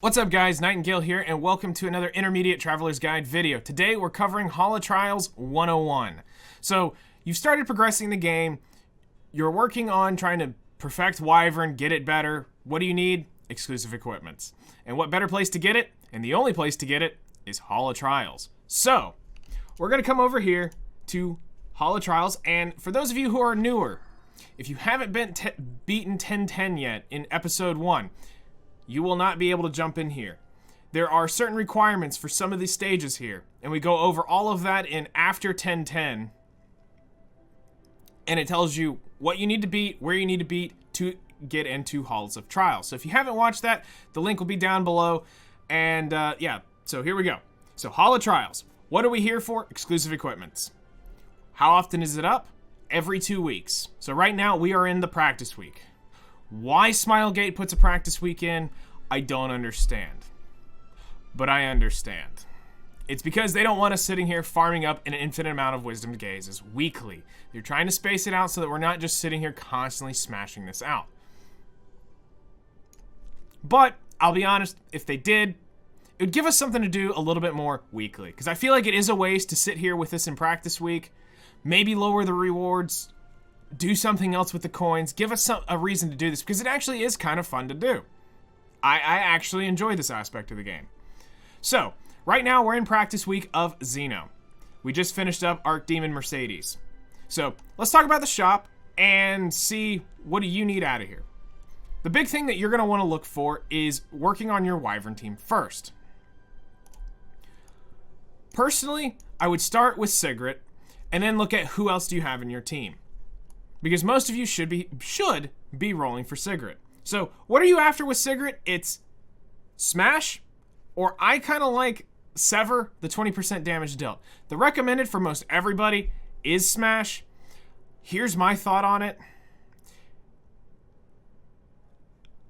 What's up guys, Nightingale here, and welcome to another Intermediate Traveler's Guide video. Today we're covering Hall of Trials 101. So, you've started progressing the game, you're working on trying to perfect Wyvern, get it better. What do you need? Exclusive equipments. And what better place to get it? And the only place to get it is Hall of Trials. So, we're going to come over here to Hall of Trials, and for those of you who are newer, if you haven't beaten 1010 yet in episode 1, you will not be able to jump in here. There are certain requirements for some of these stages here, and we go over all of that in after 1010, and it tells you what you need to beat, where you need to beat to get into Halls of Trials. So if you haven't watched that, the link will be down below, and yeah, so here we go. So Hall of Trials, what are we here for? Exclusive equipments. How often is it up? Every 2 weeks. So right now we are in the practice week. Why Smilegate puts a practice week in, I don't understand. But I understand. It's because they don't want us sitting here farming up an infinite amount of wisdom gazes weekly. They're trying to space it out so that we're not just sitting here constantly smashing this out. But, I'll be honest, if they did, it would give us something to do a little bit more weekly. Because I feel like it is a waste to sit here with this in practice week, maybe lower the rewards, do something else with the coins, give us a reason to do this, because it actually is kind of fun to do. I actually enjoy this aspect of the game. So, right now we're in practice week of Xeno. We just finished up Archdemon Mercedes. So, let's talk about the shop and see what do you need out of here. The big thing that you're going to want to look for is working on your Wyvern team first. Personally, I would start with Sigrid, and then look at who else do you have in your team. Because most of you should be rolling for Sigrid. So, what are you after with Sigrid? It's Smash, or I kind of like Sever, the 20% damage dealt. The recommended for most everybody is Smash. Here's my thought on it.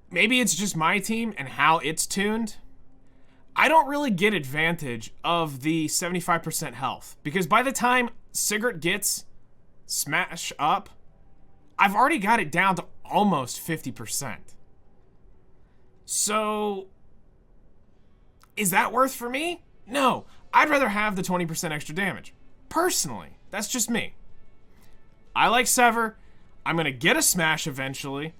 Maybe it's just my team and how it's tuned. I don't really get advantage of the 75% health. Because by the time Sigrid gets Smash up, I've already got it down to almost 50%. So, is that worth for me? No, I'd rather have the 20% extra damage. Personally, that's just me. I like Sever. I'm gonna get a Smash eventually.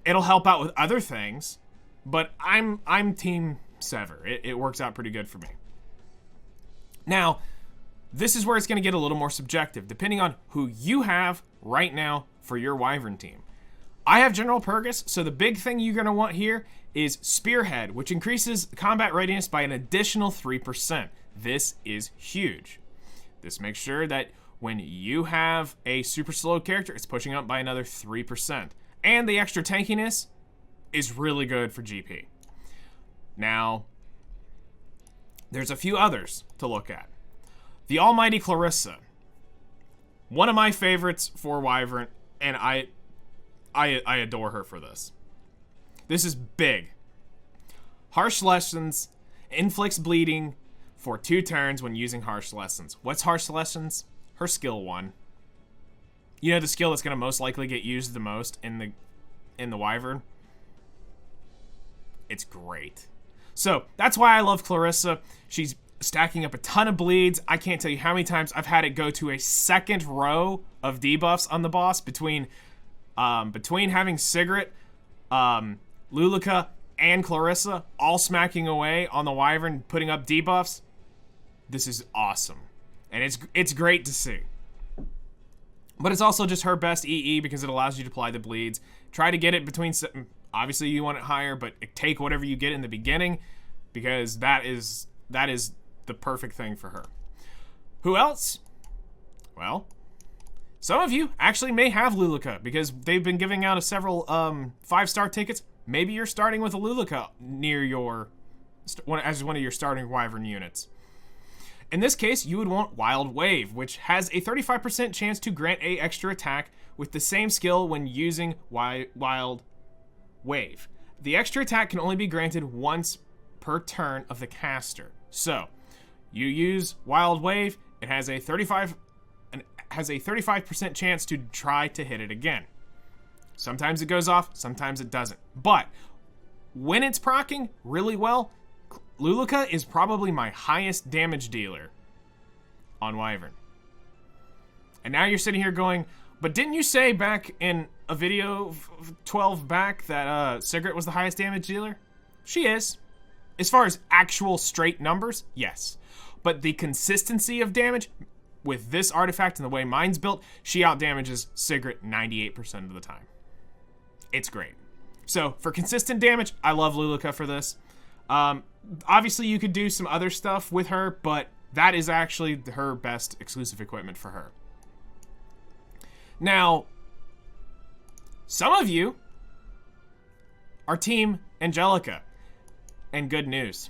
It'll help out with other things, but I'm team Sever. It works out pretty good for me. Now, this is where it's gonna get a little more subjective, depending on who you have right now for your Wyvern team. I have General Purgus, so the big thing you're going to want here is Spearhead, which increases combat readiness by an additional 3%. This is huge. This makes sure that when you have a super slow character, it's pushing up by another 3%. And the extra tankiness is really good for GP. Now, there's a few others to look at. The Almighty Clarissa. One of my favorites for Wyvern, and I adore her for this. This is big. Harsh Lessons inflicts bleeding for 2 turns when using Harsh Lessons. What's Harsh Lessons? Her skill 1. You know the skill that's going to most likely get used the most in the Wyvern? It's great. So, that's why I love Clarissa. She's stacking up a ton of bleeds. I can't tell you how many times I've had it go to a second row of debuffs on the boss between having Sigrid, Lulica, and Clarissa all smacking away on the Wyvern, putting up debuffs. This is awesome. And it's great to see. But it's also just her best EE because it allows you to apply the bleeds. Try to get it between, obviously you want it higher, but take whatever you get in the beginning because that is the perfect thing for her. Who else? Well, some of you actually may have Lulica because they've been giving out several 5-star tickets. Maybe you're starting with a Lulica near as one of your starting Wyvern units. In this case, you would want Wild Wave, which has a 35% chance to grant a extra attack with the same skill when using Wild Wave. The extra attack can only be granted once per turn of the caster. So, you use Wild Wave, it has a 35% chance to try to hit it again. Sometimes it goes off, sometimes it doesn't. But when it's proccing really well, Luluka is probably my highest damage dealer on Wyvern. And now you're sitting here going, but didn't you say back in a video 12 back that Sigrid was the highest damage dealer? She is. As far as actual straight numbers, yes. But the consistency of damage with this artifact and the way mine's built, she outdamages Sigrid 98% of the time. It's great. So for consistent damage, I love Luluka for this. Obviously, you could do some other stuff with her, but that is actually her best exclusive equipment for her. Now, some of you are Team Angelica, and good news,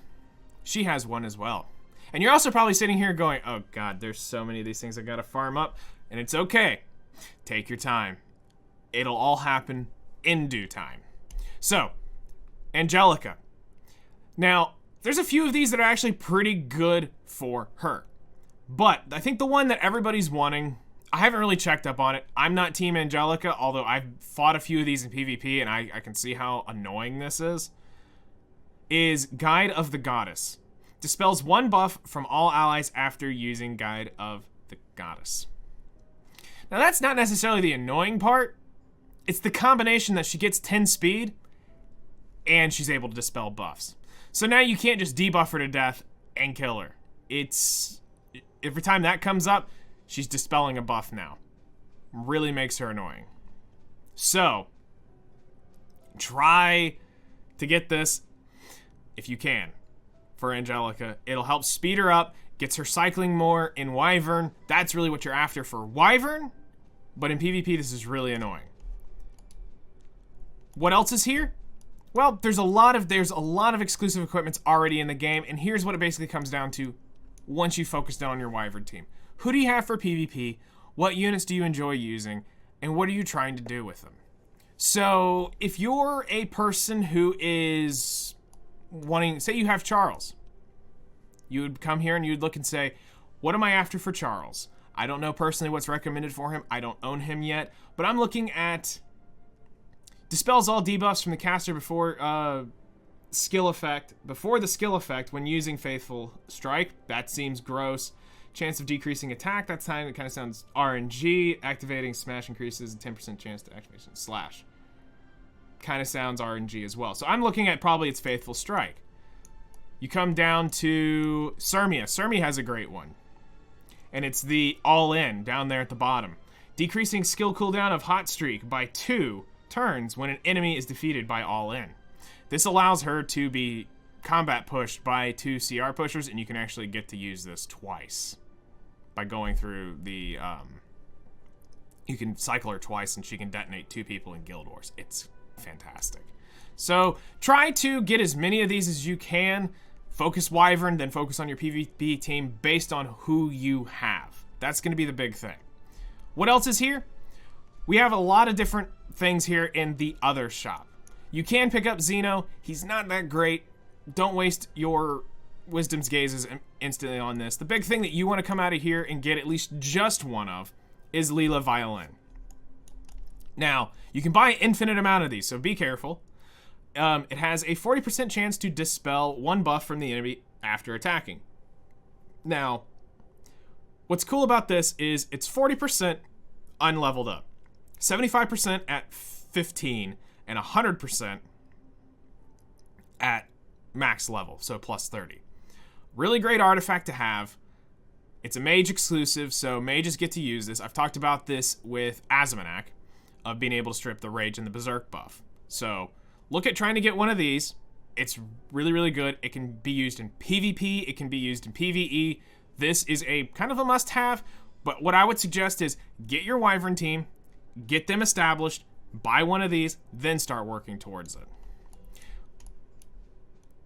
she has one as well. And you're also probably sitting here going, oh God, there's so many of these things I gotta farm up, and it's okay. Take your time. It'll all happen in due time. So, Angelica. Now, there's a few of these that are actually pretty good for her. But I think the one that everybody's wanting, I haven't really checked up on it. I'm not Team Angelica, although I've fought a few of these in PvP, and I can see how annoying this is Guide of the Goddess. Dispels 1 buff from all allies after using Guide of the Goddess. Now, that's not necessarily the annoying part. It's the combination that she gets 10 speed, and she's able to dispel buffs. So now you can't just debuff her to death and kill her. It's... every time that comes up, she's dispelling a buff now. Really makes her annoying. So, try to get this if you can for Angelica. It'll help speed her up, gets her cycling more in Wyvern. That's really what you're after for Wyvern, but in PvP this is really annoying. What else is here? Well, there's a lot of exclusive equipments already in the game, and here's what it basically comes down to once you focus down on your Wyvern team. Who do you have for PvP? What units do you enjoy using? And what are you trying to do with them? So, if you're a person who is wanting, say you have Charles, you would come here and you'd look and say, what am I after for Charles? I don't know personally what's recommended for him. I don't own him yet, but I'm looking at dispels all debuffs from the caster before the skill effect when using Faithful Strike. That seems gross. Chance of decreasing attack, that time it kind of sounds RNG. Activating smash increases 10% chance to activation slash. Kind of sounds RNG as well. So I'm looking at probably its Faithful Strike. You come down to Sirmia. Sirmia has a great one. And it's the all-in down there at the bottom. Decreasing skill cooldown of Hot Streak by 2 turns when an enemy is defeated by all-in. This allows her to be combat pushed by 2 CR pushers, and you can actually get to use this twice by going through the you can cycle her twice and she can detonate 2 people in Guild Wars. It's fantastic. So try to get as many of these as you can. Focus Wyvern, then focus on your PvP team based on who you have. That's going to be the big thing. What else is here? We have a lot of different things here in the other shop. You can pick up Xeno. He's not that great. Don't waste your Wisdom's Gazes instantly on this. The big thing that you want to come out of here and get at least just one of is Leela Violin. Now, you can buy an infinite amount of these, so be careful. It has a 40% chance to dispel 1 buff from the enemy after attacking. Now, what's cool about this is it's 40% unleveled up, 75% at 15, and 100% at max level, so plus 30. Really great artifact to have. It's a mage exclusive, so mages get to use this. I've talked about this with Azmonak, of being able to strip the Rage and the Berserk buff. So, look at trying to get one of these. It's really, really good. It can be used in PvP. It can be used in PvE. This is a kind of a must-have, but what I would suggest is get your Wyvern team, get them established, buy one of these, then start working towards it.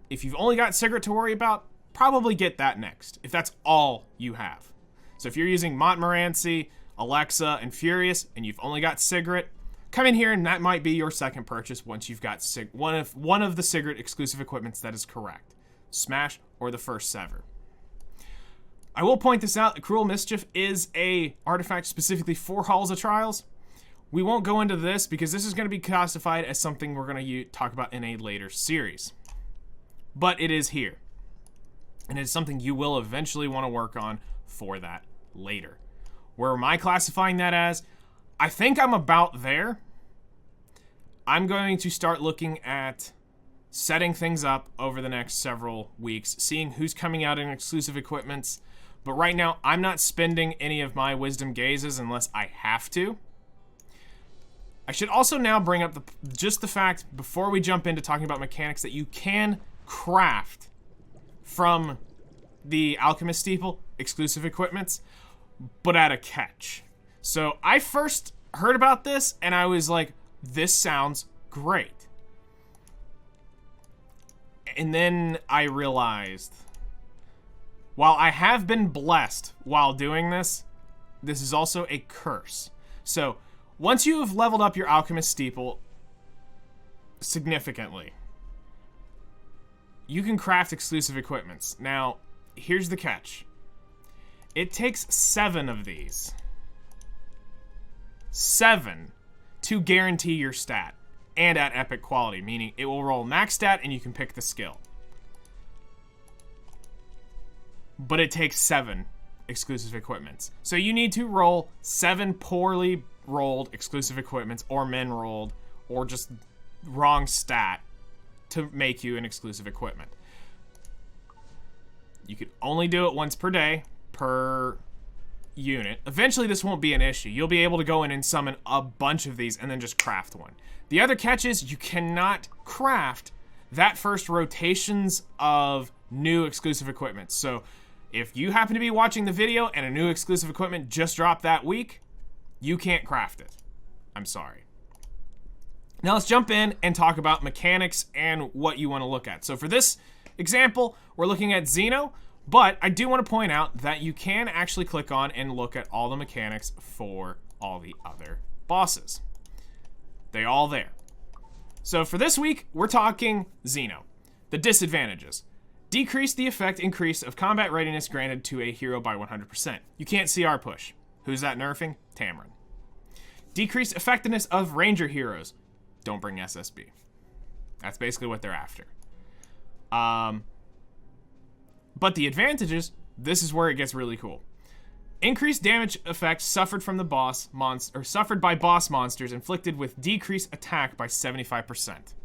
If you've only got Sigrid to worry about, probably get that next, if that's all you have. So if you're using Montmorency, Alexa, and Furious, and you've only got Sigrid, come in here and that might be your second purchase once you've got one of the Sigrid exclusive equipments that is correct. Smash or the first Sever. I will point this out, the Cruel Mischief is a artifact specifically for Halls of Trials. We won't go into this because this is going to be classified as something we're going to talk about in a later series. But it is here. And it's something you will eventually want to work on for that later. Where am I classifying that as? I think I'm about there. I'm going to start looking at setting things up over the next several weeks, seeing who's coming out in exclusive equipments. But right now, I'm not spending any of my wisdom gazes unless I have to. I should also now bring up just the fact, before we jump into talking about mechanics, that you can craft from the Alchemist steeple exclusive equipments, but at a catch. So I first heard about this and I was like, this sounds great. And then I realized, while I have been blessed while doing this, this is also a curse. So once you have leveled up your Alchemist steeple significantly, you can craft exclusive equipments. Now, here's the catch. It takes 7 of these. 7 to guarantee your stat. And at epic quality, meaning it will roll max stat and you can pick the skill. But it takes 7 exclusive equipments. So you need to roll 7 poorly rolled exclusive equipments, or men rolled, or just wrong stat to make you an exclusive equipment. You can only do it once per day, per unit. Eventually this won't be an issue. You'll be able to go in and summon a bunch of these and then just craft one. The other catch is you cannot craft that first rotations of new exclusive equipment. So if you happen to be watching the video and a new exclusive equipment just dropped that week, you can't craft it. I'm sorry. Now let's jump in and talk about mechanics and what you want to look at. So for this example, we're looking at Xeno, but I do want to point out that you can actually click on and look at all the mechanics for all the other bosses. They're all there. So for this week, we're talking Xeno. The disadvantages. Decrease the effect increase of combat readiness granted to a hero by 100%. You can't CR push. Who's that nerfing? Tamarin. Decrease effectiveness of ranger heroes. Don't bring SSB. That's basically what they're after. But the advantages, this is where it gets really cool. Increased damage effects suffered from the suffered by boss monsters inflicted with decreased attack by 75%.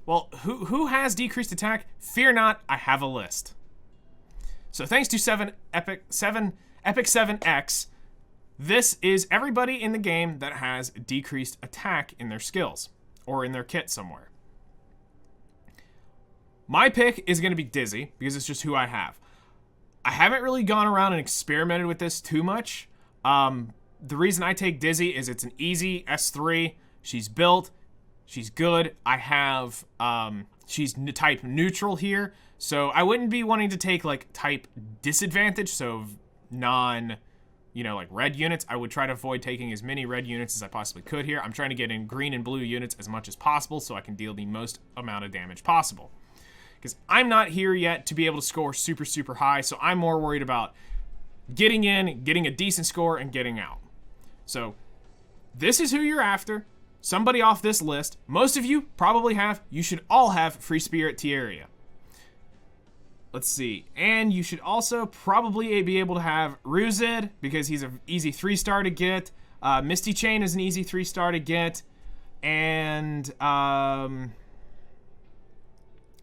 Well, who has decreased attack? Fear not, I have a list. So thanks to Epic 7X, this is everybody in the game that has decreased attack in their skills or in their kit somewhere. My pick is going to be Dizzy because it's just who I have. I haven't really gone around and experimented with this too much. The reason I take Dizzy is it's an easy S3. She's built. She's good. I have, she's type neutral here. So I wouldn't be wanting to take like type disadvantage. So non, like red units. I would try to avoid taking as many red units as I possibly could here. I'm trying to get in green and blue units as much as possible so I can deal the most amount of damage possible. Because I'm not here yet to be able to score super, super high, so I'm more worried about getting in, getting a decent score, and getting out. So this is who you're after. Somebody off this list. Most of you probably have. You should all have Free Spirit Tieria. Let's see. And you should also probably be able to have Ruzid, because he's an easy 3-star to get. Misty Chain is an easy 3-star to get. And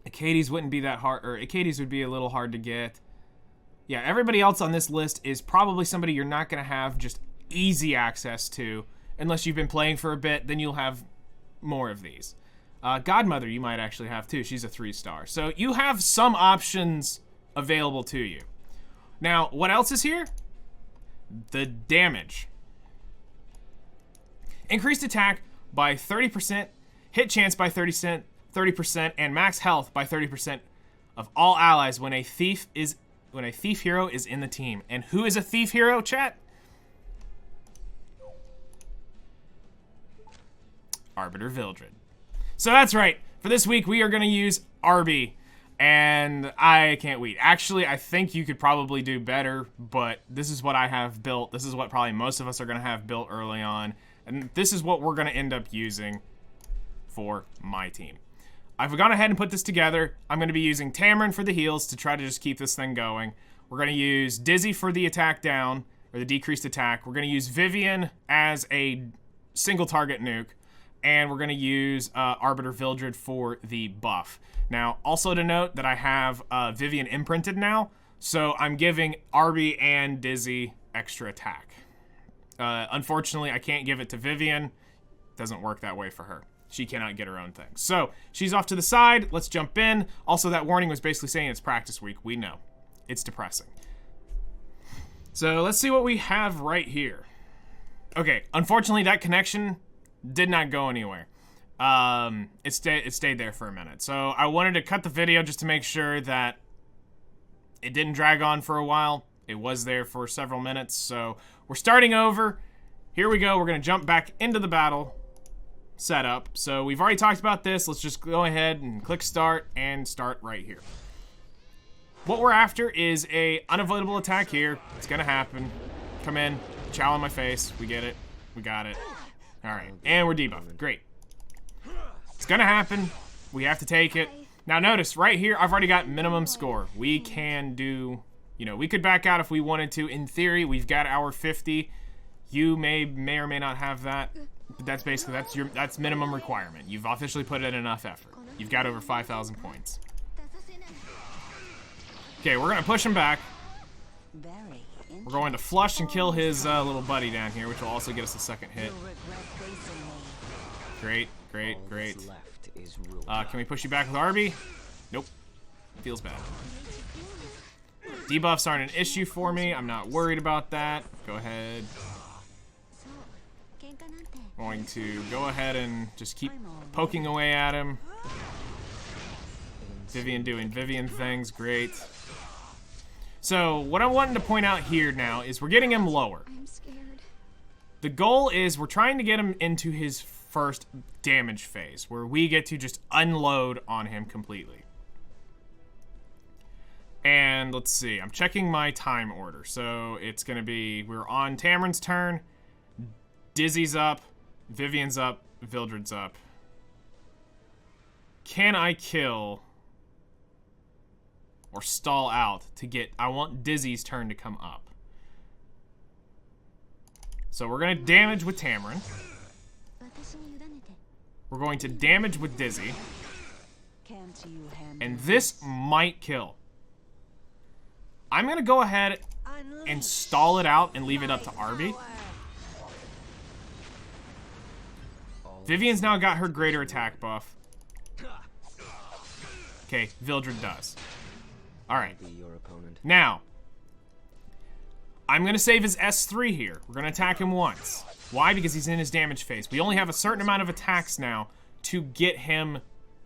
Acades wouldn't be that hard, or Acades would be a little hard to get. Yeah, everybody else on this list is probably somebody you're not going to have just easy access to. Unless you've been playing for a bit, then you'll have more of these. Godmother you might actually have too. She's a 3-star. So you have some options available to you. Now, what else is here? The damage. Increased attack by 30%, hit chance by 30%, and max health by 30% of all allies when a thief hero is in the team. And who is a thief hero, chat? Arbiter Vildred. So that's right. For this week, we are going to use Arby. And I can't wait. Actually, I think you could probably do better, but this is what I have built. This is what probably most of us are going to have built early on. And this is what we're going to end up using for my team. I've gone ahead and put this together. I'm going to be using Tamarin for the heals to try to just keep this thing going. We're going to use Dizzy for the attack down, or the decreased attack. We're going to use Vivian as a single target nuke. And we're going to use Arbiter Vildred for the buff. Now, also to note that I have Vivian imprinted now. So I'm giving Arby and Dizzy extra attack. Unfortunately, I can't give it to Vivian. Doesn't work that way for her. She cannot get her own thing. So she's off to the side. Let's jump in. Also, that warning was basically saying it's practice week. We know. It's depressing. So let's see what we have right here. Okay, unfortunately, that connection did not go anywhere. It stayed there for a minute. So I wanted to cut the video just to make sure that it didn't drag on for a while. It was there for several minutes. So we're starting over. Here we go. We're going to jump back into the battle setup. So we've already talked about this. Let's just go ahead and click start and start right here. What we're after is a unavoidable attack here. It's going to happen. Come in. Chow on my face. We get it. We got it. All right. And we're debuffed. Great. It's going to happen. We have to take it. Now notice right here, I've already got minimum score. We can do, you know, we could back out if we wanted to. In theory, we've got our 50. You may or may not have that. But that's basically, that's minimum requirement. You've officially put in enough effort. You've got over 5,000 points. Okay, we're going to push him back. We're going to flush and kill his little buddy down here, which will also get us a second hit. Great, great, great. Can we push you back with Arby? Nope. Feels bad. Debuffs aren't an issue for me. I'm not worried about that. Go ahead. Going to go ahead and just keep poking away at him. Vivian doing Vivian things. Great. So what I'm wanting to point out here now is we're getting him lower. The goal is we're trying to get him into his first damage phase, where we get to just unload on him completely. And let's see, I'm checking my time order. So it's going to be, we're on Tamarin's turn, Dizzy's up, Vivian's up, Vildred's up. Can I kill or stall out to get, I want Dizzy's turn to come up. So we're going to damage with Tamarin. We're going to damage with Dizzy. And this might kill. I'm going to go ahead and stall it out and leave it up to Arby. Vivian's now got her greater attack buff. Okay, Vildred does. Alright. Now, I'm going to save his S3 here. We're going to attack him once. Why? Because he's in his damage phase. We only have a certain amount of attacks now to get him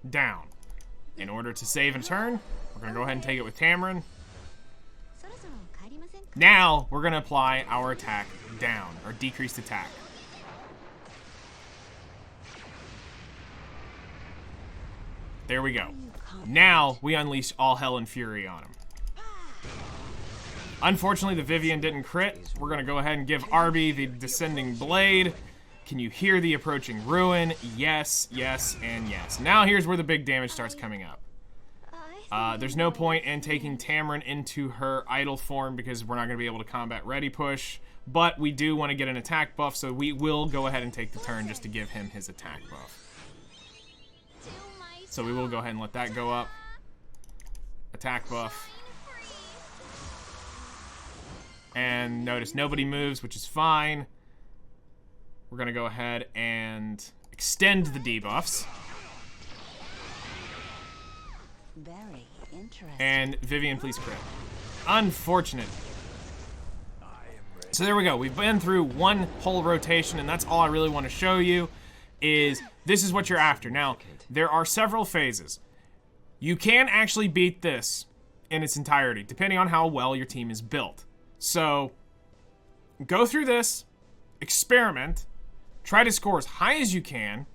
down. In order to save a turn, we're going to go ahead and take it with Tamarin. Now, we're going to apply our attack down, or decreased attack. There we go. Now, we unleash all hell and fury on him. Unfortunately, the Vivian didn't crit. We're going to go ahead and give Arby the Descending Blade. Can you hear the approaching ruin? Yes, yes, and yes. Now here's where the big damage starts coming up. There's no point in taking Tamarin into her idle form because we're not going to be able to combat ready push. But we do want to get an attack buff, so we will go ahead and take the turn just to give him his attack buff. So we will go ahead and let that go up. Attack buff. And notice nobody moves, which is fine. We're going to go ahead and extend the debuffs. Very interesting. And Vivian, please crit. Unfortunate. So there we go. We've been through one whole rotation, and that's all I really want to show you is this is what you're after. Now, there are several phases. You can actually beat this in its entirety, depending on how well your team is built. So, go through this, experiment, try to score as high as you can.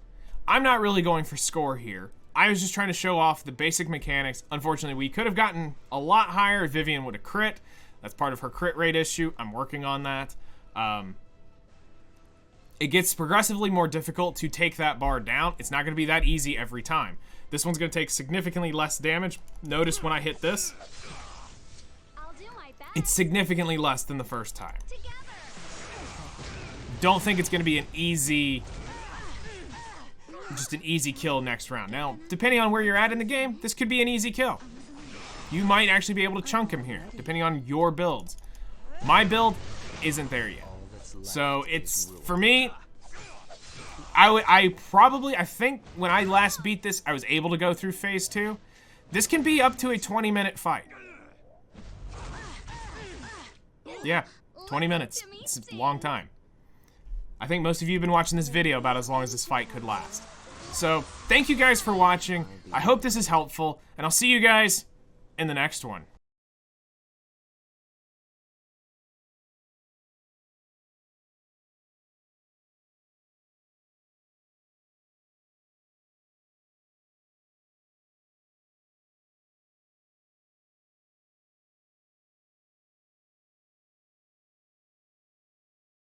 I'm not really going for score here. I was just trying to show off the basic mechanics. Unfortunately, we could have gotten a lot higher if Vivian would have crit. That's part of her crit rate issue. I'm working on that. It gets progressively more difficult to take that bar down. It's not going to be that easy every time. This one's going to take significantly less damage. Notice when I hit this, it's significantly less than the first time. Don't think it's going to be an easy, just an easy kill next round. Now, depending on where you're at in the game, this could be an easy kill. You might actually be able to chunk him here, depending on your builds. My build isn't there yet. So it's, for me, I think when I last beat this, I was able to go through phase 2. This can be up to a 20-minute fight. Yeah, 20 minutes. It's a long time. I think most of you have been watching this video about as long as this fight could last. So, thank you guys for watching. I hope this is helpful, and I'll see you guys in the next one.